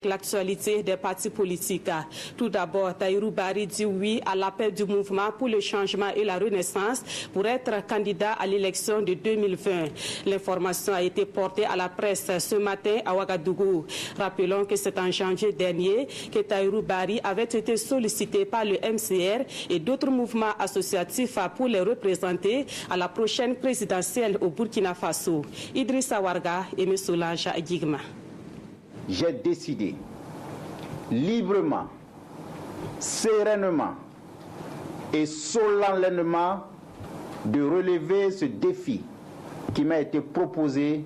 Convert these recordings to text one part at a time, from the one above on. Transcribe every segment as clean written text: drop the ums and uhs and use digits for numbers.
L'actualité des partis politiques. Tout d'abord, Tahirou Barry dit oui à l'appel du mouvement pour le changement et la renaissance pour être candidat à l'élection de 2020. L'information a été portée à la presse ce matin à Ouagadougou. Rappelons que c'est en janvier dernier que Tahirou Barry avait été sollicité par le MCR et d'autres mouvements associatifs pour les représenter à la prochaine présidentielle au Burkina Faso. Idrissa Warga et M. Solange Aguigma. J'ai décidé librement, sereinement et solennellement de relever ce défi qui m'a été proposé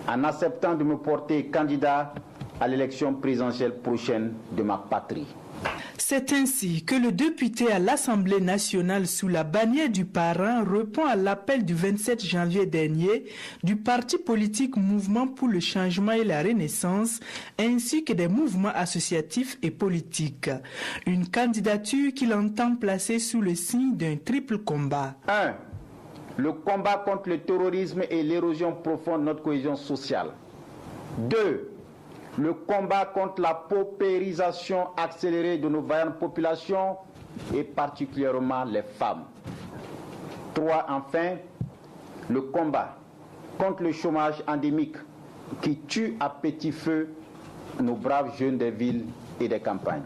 en acceptant de me porter candidat à l'élection présidentielle prochaine de ma patrie. C'est ainsi que le député à l'Assemblée nationale sous la bannière du parrain répond à l'appel du 27 janvier dernier du parti politique Mouvement pour le changement et la renaissance, ainsi que des mouvements associatifs et politiques. Une candidature qu'il entend placer sous le signe d'un triple combat. 1. Le combat contre le terrorisme et l'érosion profonde de notre cohésion sociale. 2. Le combat contre la paupérisation accélérée de nos vaillantes populations et particulièrement les femmes. 3. Enfin, le combat contre le chômage endémique qui tue à petit feu nos braves jeunes des villes et des campagnes.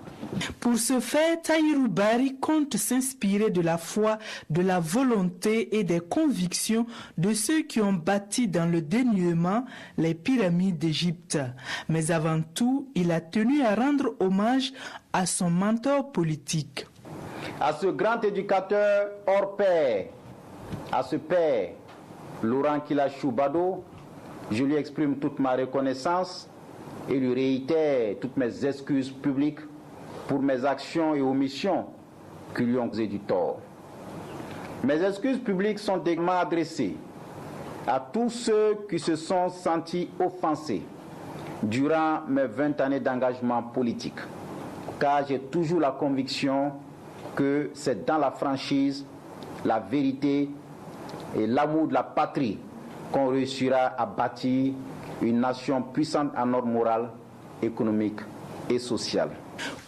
Pour ce faire, Tahirou Barry compte s'inspirer de la foi, de la volonté et des convictions de ceux qui ont bâti dans le dénuement les pyramides d'Égypte. Mais avant tout, il a tenu à rendre hommage à son mentor politique. À ce grand éducateur hors pair, à ce père, Laurent Kila Choubado, je lui exprime toute ma reconnaissance et lui réitère toutes mes excuses publiques pour mes actions et omissions qui lui ont causé du tort. Mes excuses publiques sont également adressées à tous ceux qui se sont sentis offensés durant mes 20 années d'engagement politique, car j'ai toujours la conviction que c'est dans la franchise, la vérité et l'amour de la patrie qu'on réussira à bâtir une nation puissante en ordre moral, économique et social.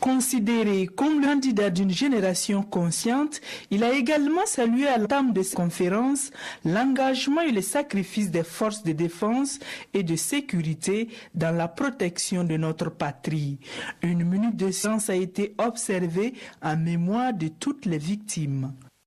Considéré comme le candidat d'une génération consciente, il a également salué à l'entame de cette conférence l'engagement et le sacrifice des forces de défense et de sécurité dans la protection de notre patrie. Une minute de silence a été observée en mémoire de toutes les victimes.